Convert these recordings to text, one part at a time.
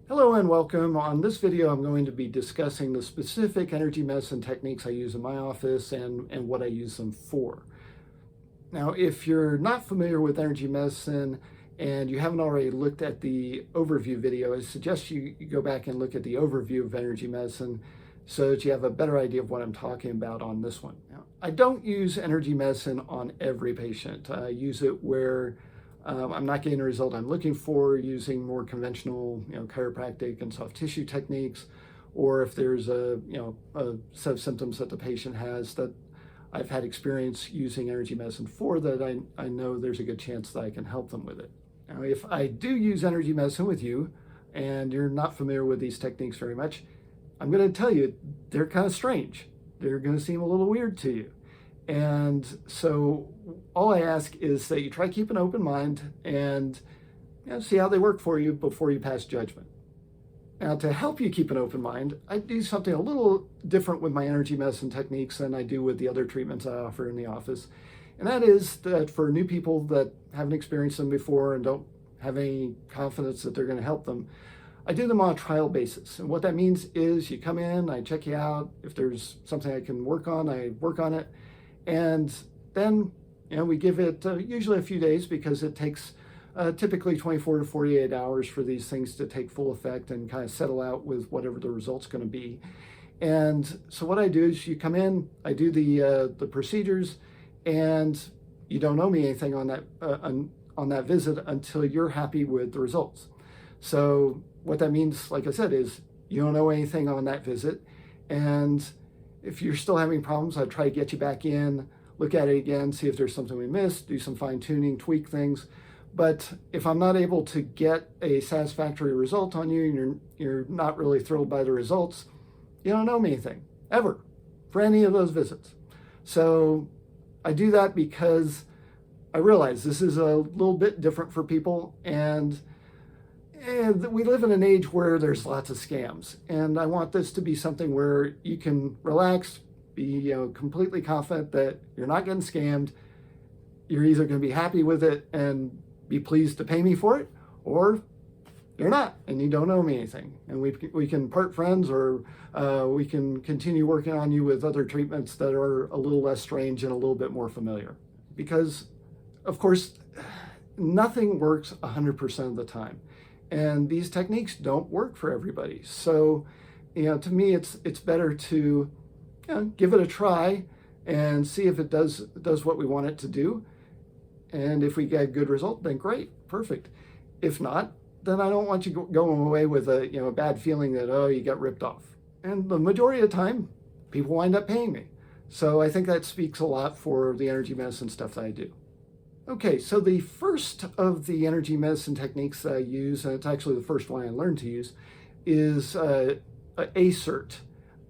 Hello and welcome. On this video, I'm going to be discussing the specific energy medicine techniques I use in my office and what I use them for. Now, if you're not familiar with energy medicine and you haven't already looked at the overview video, I suggest you go back and look at the overview of energy medicine so that you have a better idea of what I'm talking about on this one. Now, I don't use energy medicine on every patient. I use it where I'm not getting the result I'm looking for using more conventional, chiropractic and soft tissue techniques, or if there's a set of symptoms that the patient has that I've had experience using energy medicine for that I know there's a good chance that I can help them with it. Now, if I do use energy medicine with you and you're not familiar with these techniques very much, I'm going to tell you they're kind of strange. They're going to seem a little weird to you. And so all I ask is that you try to keep an open mind and see how they work for you before you pass judgment. Now, to help you keep an open mind, I do something a little different with my energy medicine techniques than I do with the other treatments I offer in the office. And that is that for new people that haven't experienced them before and don't have any confidence that they're going to help them, I do them on a trial basis. And what that means is you come in, I check you out. If there's something I can work on, I work on it. And then, we give it usually a few days because it takes typically 24 to 48 hours for these things to take full effect and kind of settle out with whatever the result's going to be. And so what I do is you come in, I do the procedures, and you don't owe me anything on that visit until you're happy with the results. So what that means, like I said, is you don't owe anything on that visit. And if you're still having problems, I try to get you back in, look at it again, see if there's something we missed, do some fine tuning, tweak things. But if I'm not able to get a satisfactory result on you and you're not really thrilled by the results, you don't owe me anything, ever, for any of those visits. So I do that because I realize this is a little bit different for people, and we live in an age where there's lots of scams, and I want this to be something where you can relax, be completely confident that you're not getting scammed. You're either going to be happy with it and be pleased to pay me for it, or you're not, and you don't owe me anything. And we can part friends, or we can continue working on you with other treatments that are a little less strange and a little bit more familiar. Because, of course, nothing works 100% of the time. And these techniques don't work for everybody. So, to me, it's better to give it a try and see if it does what we want it to do. And if we get a good result, then great, perfect. If not, then I don't want you going away with a bad feeling that, oh, you got ripped off. And the majority of the time, people wind up paying me. So I think that speaks a lot for the energy medicine stuff that I do. Okay, so the first of the energy medicine techniques that I use, and it's actually the first one I learned to use, is ASERT,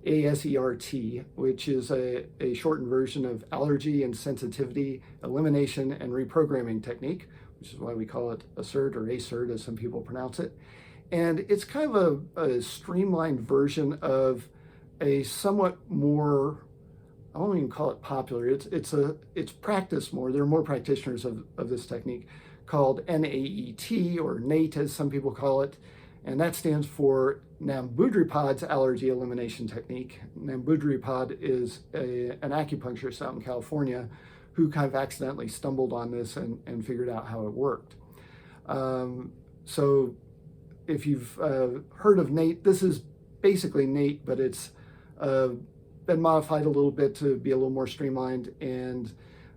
ASERT, which is a shortened version of Allergy and Sensitivity, Elimination, and Reprogramming technique, which is why we call it ASERT or ASERT, as some people pronounce it. And it's kind of a streamlined version of a somewhat more, I won't even call it popular. It's practiced more. There are more practitioners of this technique, called NAET, or NAET as some people call it, and that stands for Nambudripad's Allergy Elimination Technique. Nambudripad is an acupuncturist out in California who kind of accidentally stumbled on this and figured out how it worked. So if you've heard of NAET, this is basically NAET, but it's been modified a little bit to be a little more streamlined, and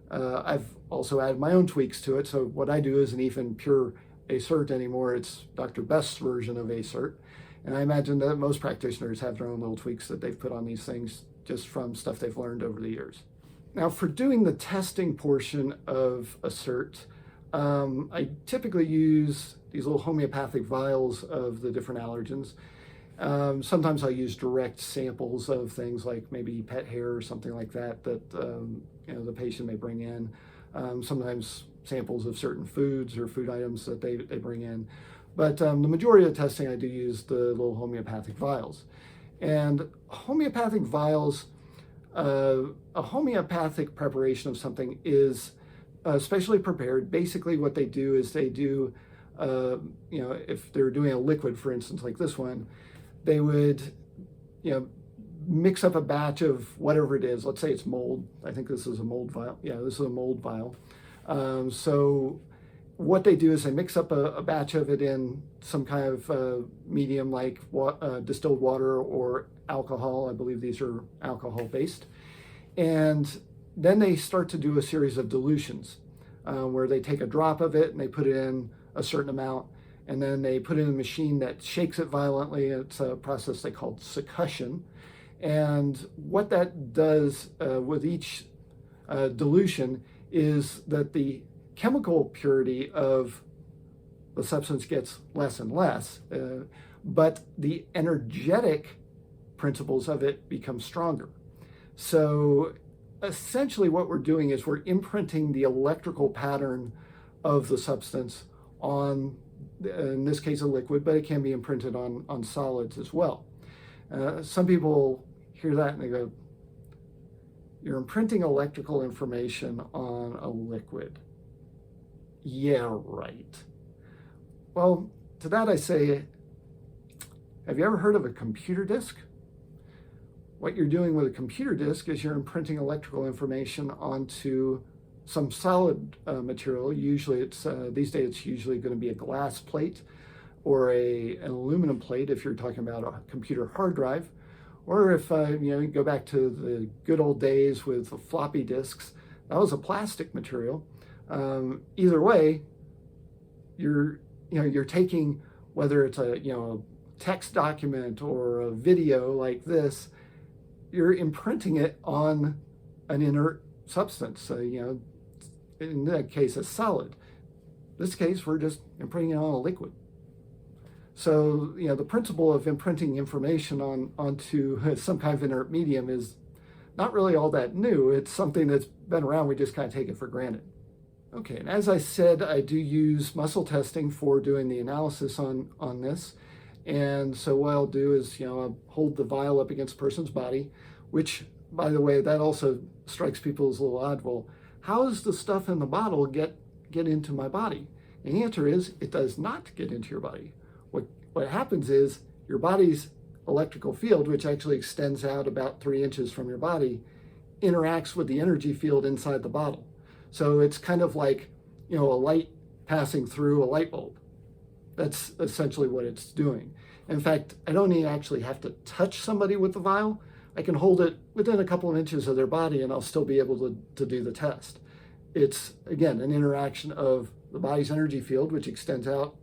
I've also added my own tweaks to it. So what I do isn't even pure ASERT anymore. It's Dr. Best's version of ASERT, and I imagine that most practitioners have their own little tweaks that they've put on these things just from stuff they've learned over the years. Now, for doing the testing portion of ASERT, I typically use these little homeopathic vials of the different allergens. Sometimes I use direct samples of things like maybe pet hair or something like that the patient may bring in. Sometimes samples of certain foods or food items that they bring in. But the majority of the testing I do use the little homeopathic vials. And homeopathic vials, a homeopathic preparation of something is specially prepared. Basically what they do is they do if they're doing a liquid, for instance, like this one, they would, mix up a batch of whatever it is. Let's say it's mold. I think this is a mold vial. Yeah, this is a mold vial. So what they do is they mix up a batch of it in some kind of medium like distilled water or alcohol. I believe these are alcohol-based. And then they start to do a series of dilutions where they take a drop of it and they put it in a certain amount, and then they put it in a machine that shakes it violently. It's a process they call succussion. And what that does with each dilution is that the chemical purity of the substance gets less and less, but the energetic principles of it become stronger. So essentially what we're doing is we're imprinting the electrical pattern of the substance on, in this case, a liquid, but it can be imprinted on solids as well. Some people hear that and they go, you're imprinting electrical information on a liquid. Yeah, right. Well, to that I say, have you ever heard of a computer disk? What you're doing with a computer disk is you're imprinting electrical information onto some solid material. Usually it's, these days it's usually going to be a glass plate or an aluminum plate if you're talking about a computer hard drive. Or if you go back to the good old days with the floppy disks, that was a plastic material. Either way, you're taking, whether it's a text document or a video like this, you're imprinting it on an inert substance. In that case, a solid. In this case, we're just imprinting it on a liquid. So, the principle of imprinting information onto some kind of inert medium is not really all that new. It's something that's been around. We just kind of take it for granted. Okay, and as I said, I do use muscle testing for doing the analysis on this. And so what I'll do is, I'll hold the vial up against a person's body, which, by the way, that also strikes people as a little odd. Well, how does the stuff in the bottle get into my body? And the answer is, it does not get into your body. What happens is your body's electrical field, which actually extends out about 3 inches from your body, interacts with the energy field inside the bottle. So it's kind of like, a light passing through a light bulb. That's essentially what it's doing. In fact, I don't even actually have to touch somebody with the vial. I can hold it within a couple of inches of their body and I'll still be able to do the test. It's, again, an interaction of the body's energy field, which extends out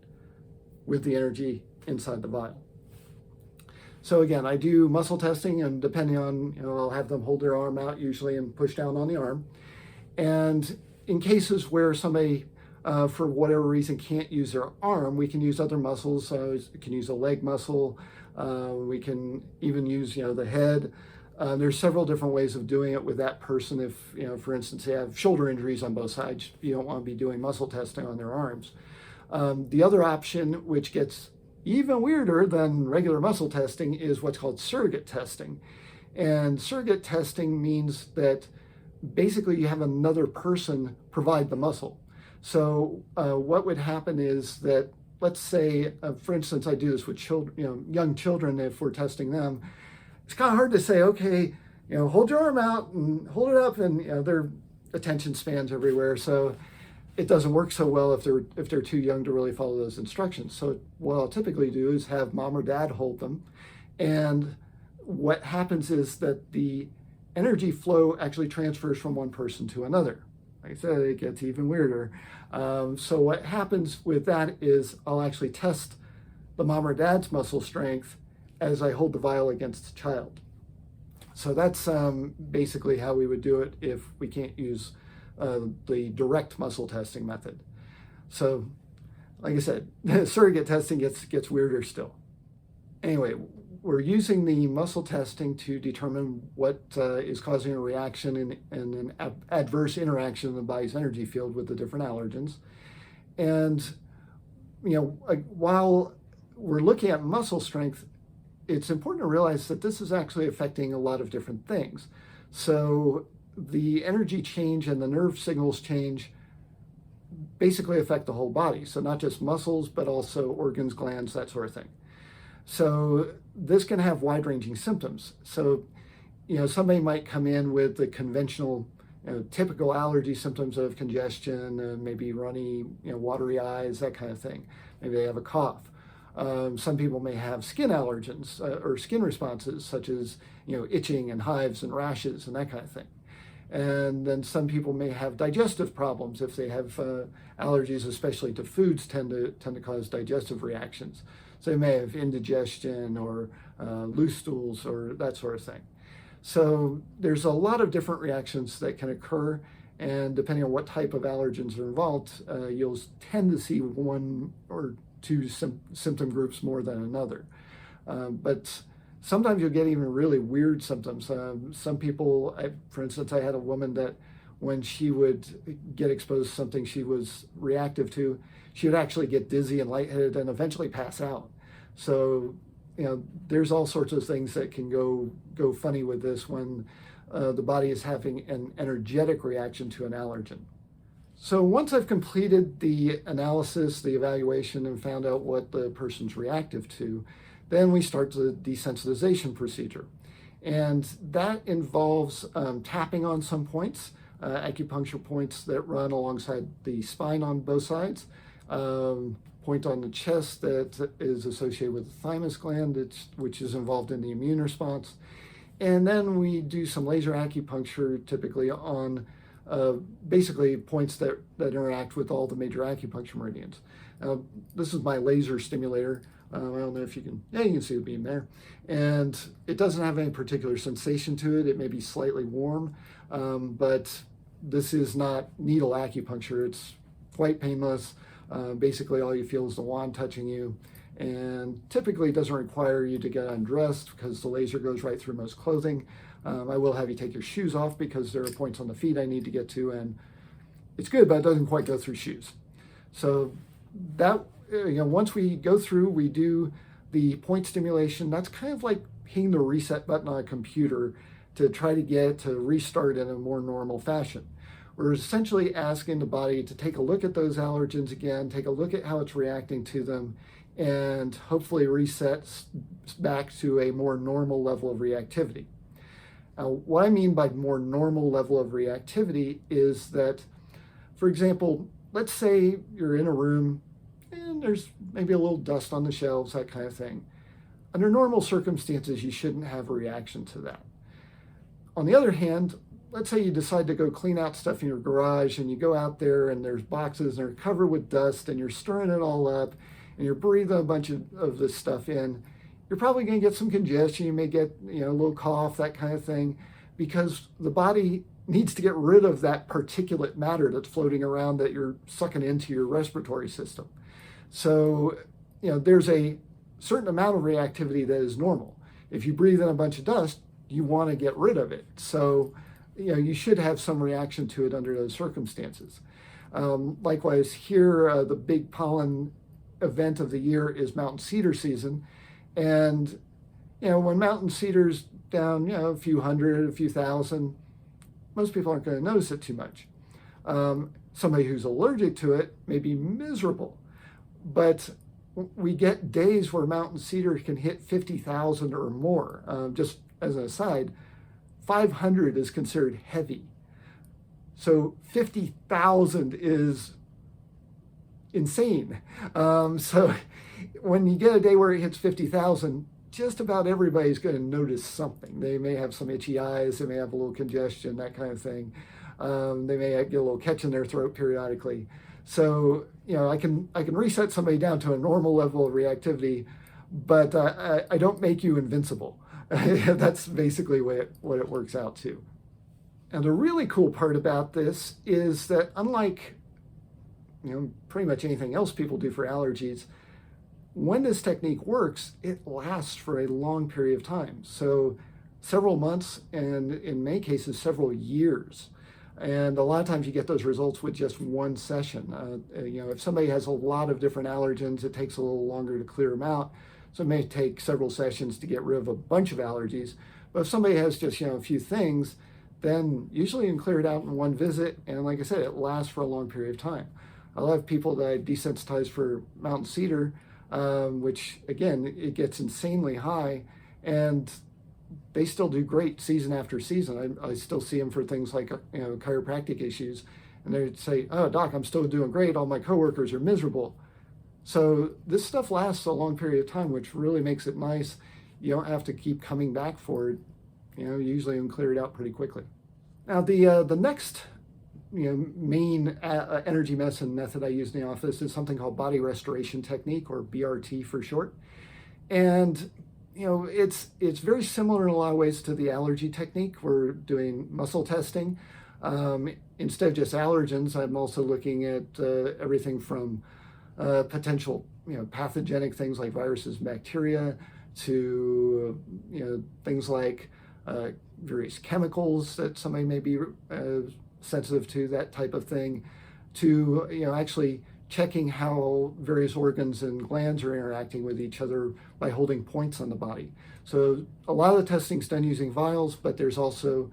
with the energy inside the vial. So again, I do muscle testing, and depending on, I'll have them hold their arm out usually and push down on the arm. And in cases where somebody, for whatever reason, can't use their arm, we can use other muscles. We can use a leg muscle. We can even use, the head. There's several different ways of doing it with that person. If, for instance, they have shoulder injuries on both sides, you don't want to be doing muscle testing on their arms. The other option, which gets even weirder than regular muscle testing, is what's called surrogate testing. And surrogate testing means that basically you have another person provide the muscle. So what would happen is that, let's say, for instance, I do this with children, young children. If we're testing them, it's kind of hard to say, okay, hold your arm out and hold it up, and their attention spans everywhere. So it doesn't work so well if they're too young to really follow those instructions. So what I'll typically do is have mom or dad hold them. And what happens is that the energy flow actually transfers from one person to another. Like I said, it gets even weirder. So what happens with that is I'll actually test the mom or dad's muscle strength as I hold the vial against the child. So that's basically how we would do it if we can't use the direct muscle testing method. So, like I said, surrogate testing gets weirder still. Anyway, we're using the muscle testing to determine what is causing a reaction and an adverse interaction in the body's energy field with the different allergens. And, while we're looking at muscle strength, it's important to realize that this is actually affecting a lot of different things. So the energy change and the nerve signals change basically affect the whole body. So not just muscles, but also organs, glands, that sort of thing. So this can have wide-ranging symptoms. So, somebody might come in with the conventional, typical allergy symptoms of congestion, maybe runny, watery eyes, that kind of thing. Maybe they have a cough. Some people may have skin allergens or skin responses, such as, itching and hives and rashes and that kind of thing. And then some people may have digestive problems if they have allergies, especially to foods, tend to cause digestive reactions. So they may have indigestion or loose stools or that sort of thing. So there's a lot of different reactions that can occur, and depending on what type of allergens are involved, you'll tend to see one or two symptom groups more than another. But sometimes you'll get even really weird symptoms. Some people, for instance, I had a woman that when she would get exposed to something she was reactive to, she would actually get dizzy and lightheaded and eventually pass out. So, there's all sorts of things that can go funny with this when the body is having an energetic reaction to an allergen. So once I've completed the analysis, the evaluation, and found out what the person's reactive to, then we start the desensitization procedure. And that involves tapping on some points, acupuncture points that run alongside the spine on both sides, point on the chest that is associated with the thymus gland, which is involved in the immune response. And then we do some laser acupuncture, typically on basically points that interact with all the major acupuncture meridians. This is my laser stimulator. I don't know if you can see the beam there. And it doesn't have any particular sensation to it. It may be slightly warm, but this is not needle acupuncture. It's quite painless. Basically, all you feel is the wand touching you. And typically it doesn't require you to get undressed because the laser goes right through most clothing. I will have you take your shoes off because there are points on the feet I need to get to, and it's good, but it doesn't quite go through shoes. So that, once we go through, we do the point stimulation. That's kind of like hitting the reset button on a computer to try to get it to restart in a more normal fashion. We're essentially asking the body to take a look at those allergens again, take a look at how it's reacting to them, and hopefully resets back to a more normal level of reactivity. Now, what I mean by more normal level of reactivity is that, for example, let's say you're in a room and there's maybe a little dust on the shelves, that kind of thing. Under normal circumstances, you shouldn't have a reaction to that. On the other hand, let's say you decide to go clean out stuff in your garage and you go out there and there's boxes and they're covered with dust and you're stirring it all up and you're breathing a bunch of this stuff in. You're probably going to get some congestion. You may get a little cough, that kind of thing, because the body needs to get rid of that particulate matter that's floating around that you're sucking into your respiratory system. So, there's a certain amount of reactivity that is normal. If you breathe in a bunch of dust, you want to get rid of it. So, you should have some reaction to it under those circumstances. Likewise, here, the big pollen event of the year is mountain cedar season. And, when mountain cedar's down, a few hundred, a few thousand, most people aren't going to notice it too much. Somebody who's allergic to it may be miserable. But we get days where mountain cedar can hit 50,000 or more. Just as an aside, 500 is considered heavy. So 50,000 is insane. So when you get a day where it hits 50,000, just about everybody's going to notice something. They may have some itchy eyes, they may have a little congestion, that kind of thing. They may get a little catch in their throat periodically. So, I can reset somebody down to a normal level of reactivity, but I don't make you invincible. That's basically what it works out to. And the really cool part about this is that unlike pretty much anything else people do for allergies, when this technique works, it lasts for a long period of time. So several months, and in many cases, several years. And a lot of times you get those results with just one session. If somebody has a lot of different allergens, it takes a little longer to clear them out. So it may take several sessions to get rid of a bunch of allergies. But if somebody has just, a few things, then usually you can clear it out in one visit. And like I said, it lasts for a long period of time. I'll have people that I desensitize for mountain cedar, which again, it gets insanely high, and they still do great season after season. I still see them for things like chiropractic issues, and they'd say, "Oh, doc, I'm still doing great. All my coworkers are miserable." So this stuff lasts a long period of time, which really makes it nice. You don't have to keep coming back for it. Usually you can clear it out pretty quickly. Now the next main energy medicine method I use in the office is something called body restoration technique, or BRT for short. And it's very similar in a lot of ways to the allergy technique. We're doing muscle testing. Instead of just allergens, I'm also looking at everything from potential pathogenic things like viruses and bacteria to things like various chemicals that somebody may be sensitive to, that type of thing, to actually checking how various organs and glands are interacting with each other by holding points on the body. So a lot of the testing is done using vials, but there's also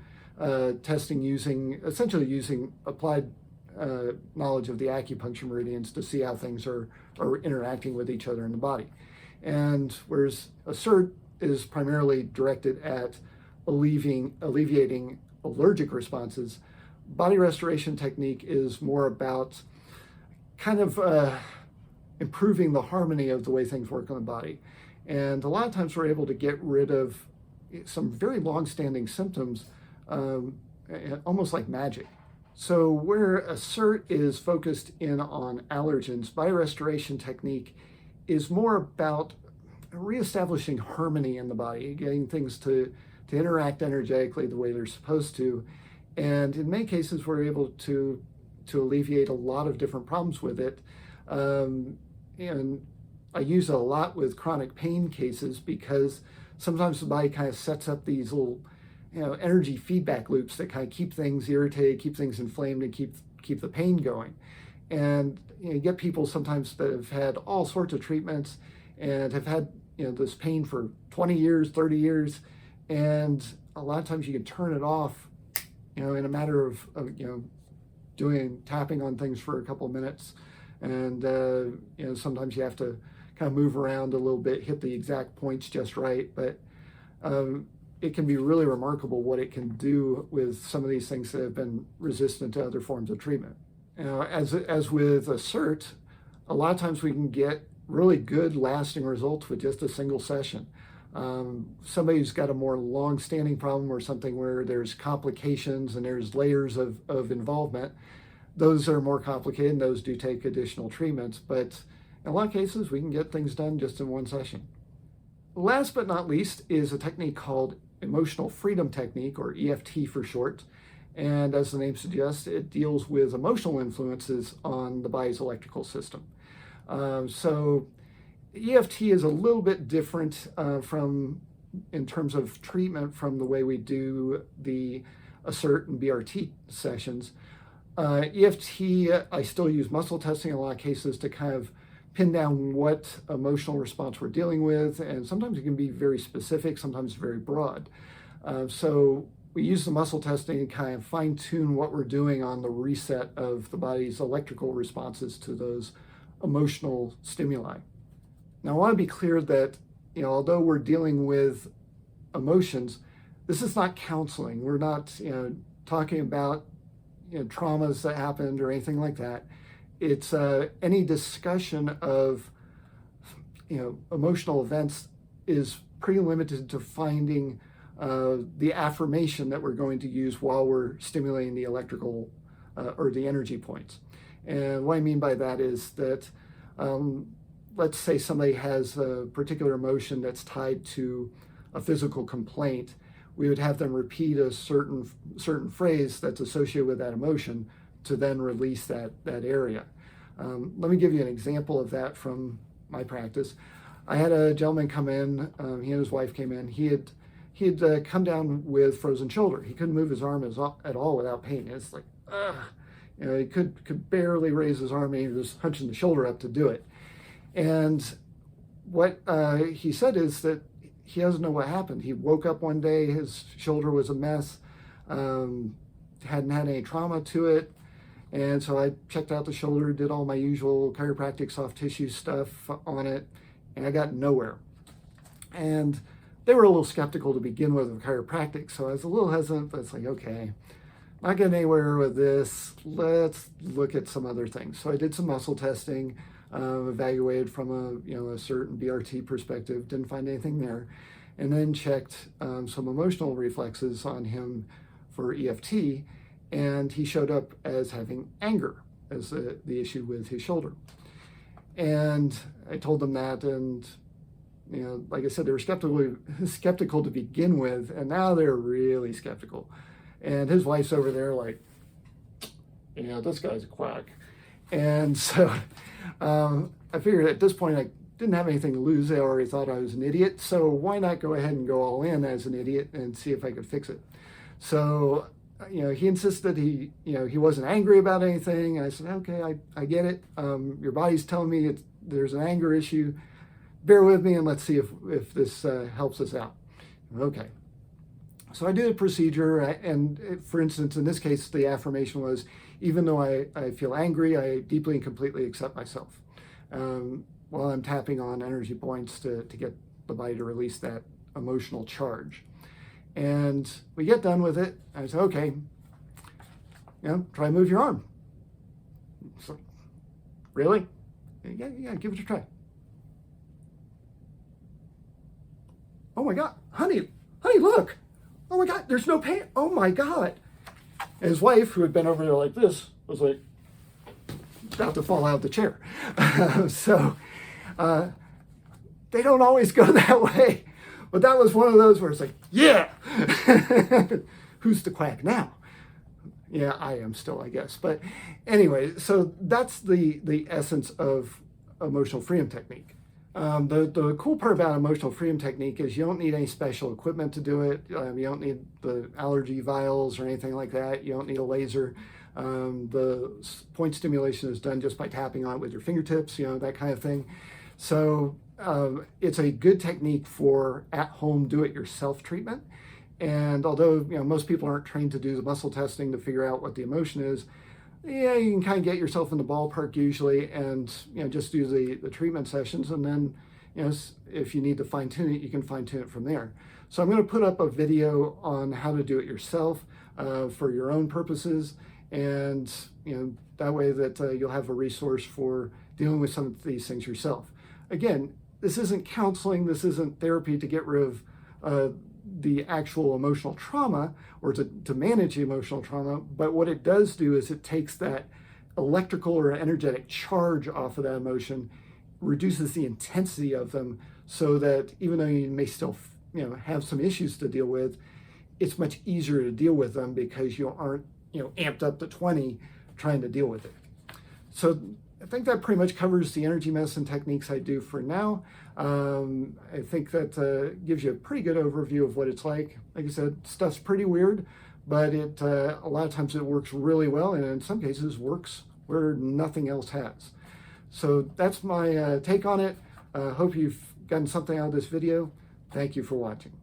testing essentially using applied knowledge of the acupuncture meridians to see how things are interacting with each other in the body. And whereas ASERT is primarily directed at alleviating allergic responses, body restoration technique is more about kind of improving the harmony of the way things work on the body. And a lot of times we're able to get rid of some very long-standing symptoms, almost like magic. So where ASERT is focused in on allergens, body restoration technique is more about reestablishing harmony in the body, getting things to interact energetically the way they're supposed to. And in many cases, we're able to alleviate a lot of different problems with it. And I use it a lot with chronic pain cases because sometimes the body kind of sets up these little energy feedback loops that kind of keep things irritated, keep things inflamed, and keep the pain going. And you get people sometimes that have had all sorts of treatments and have had this pain for 20 years, 30 years, and a lot of times you can turn it off in a matter of doing tapping on things for a couple of minutes. And sometimes you have to kind of move around a little bit, hit the exact points just right, but it can be really remarkable what it can do with some of these things that have been resistant to other forms of treatment. As with ASERT, a lot of times we can get really good lasting results with just a single session. Somebody who's got a more long-standing problem or something where there's complications and there's layers of involvement, those are more complicated and those do take additional treatments, but in a lot of cases we can get things done just in one session. Last but not least is a technique called emotional freedom technique, or EFT for short. And as the name suggests, it deals with emotional influences on the body's electrical system. So EFT is a little bit different in terms of treatment from the way we do the ASERT and BRT sessions. EFT, I still use muscle testing in a lot of cases to kind of pin down what emotional response we're dealing with, and sometimes it can be very specific, sometimes very broad. So we use the muscle testing to kind of fine-tune what we're doing on the reset of the body's electrical responses to those emotional stimuli. Now I want to be clear that although we're dealing with emotions, this is not counseling. We're not talking about traumas that happened or anything like that. It's any discussion of emotional events is pretty limited to finding the affirmation that we're going to use while we're stimulating the electrical or the energy points. And what I mean by that is that let's say somebody has a particular emotion that's tied to a physical complaint. We would have them repeat a certain phrase that's associated with that emotion to then release that area. Let me give you an example of that from my practice. I had a gentleman come in, he and his wife came in. He had come down with frozen shoulder. He couldn't move his arm at all without pain. It's like, he could barely raise his arm, and he was hunching the shoulder up to do it. And what he said is that he doesn't know what happened. He woke up one day, his shoulder was a mess, hadn't had any trauma to it, And so I checked out the shoulder, did all my usual chiropractic soft tissue stuff on it, and I got nowhere. And they were a little skeptical to begin with chiropractic, so I was a little hesitant, but it's like, okay, not getting anywhere with this, let's look at some other things. So I did some muscle testing, evaluated from a certain BRT perspective, didn't find anything there, and then checked some emotional reflexes on him for EFT, and he showed up as having anger as the issue with his shoulder. And I told them that, and like I said, they were skeptical to begin with, and now they're really skeptical. And his wife's over there like, this guy's a quack. And so I figured at this point I didn't have anything to lose. They already thought I was an idiot, so why not go ahead and go all in as an idiot and see if I could fix it. So he insisted he wasn't angry about anything. And I said, okay, I get it. Your body's telling me there's an anger issue. Bear with me and let's see if this helps us out. Okay. So I did a procedure, and for instance, in this case, the affirmation was, even though I feel angry, I deeply and completely accept myself. While I'm tapping on energy points to get the body to release that emotional charge. And we get done with it. I said, okay, try to move your arm. So, really? Yeah, give it a try. Oh my God, honey, look. Oh my God, there's no pain. Oh my God. And his wife, who had been over there like this, was like about to fall out of the chair. So they don't always go that way. But that was one of those where it's like, yeah, who's the quack now? Yeah, I am still, I guess. But anyway, so that's the essence of emotional freedom technique. The cool part about emotional freedom technique is you don't need any special equipment to do it. You don't need the Allergy vials or anything like that. You don't need a laser. The point stimulation is done just by tapping on it with your fingertips, that kind of thing. So it's a good technique for at-home do-it-yourself treatment. And although most people aren't trained to do the muscle testing to figure out what the emotion is, yeah, you can kind of get yourself in the ballpark usually, and just do the treatment sessions, and then if you need to fine tune it, you can fine tune it from there. So I'm going to put up a video on how to do it yourself for your own purposes, and that way that you'll have a resource for dealing with some of these things yourself. Again, this isn't counseling, this isn't therapy to get rid of the actual emotional trauma or to manage the emotional trauma, but what it does do is it takes that electrical or energetic charge off of that emotion, reduces the intensity of them, so that even though you may still have some issues to deal with, it's much easier to deal with them because you aren't amped up to 20 trying to deal with it. So I think that pretty much covers the energy medicine techniques I do for now. I think that gives you a pretty good overview of what it's like. Like I said, stuff's pretty weird, but a lot of times it works really well, and in some cases works where nothing else has. So that's my take on it. Hope you've gotten something out of this video. Thank you for watching.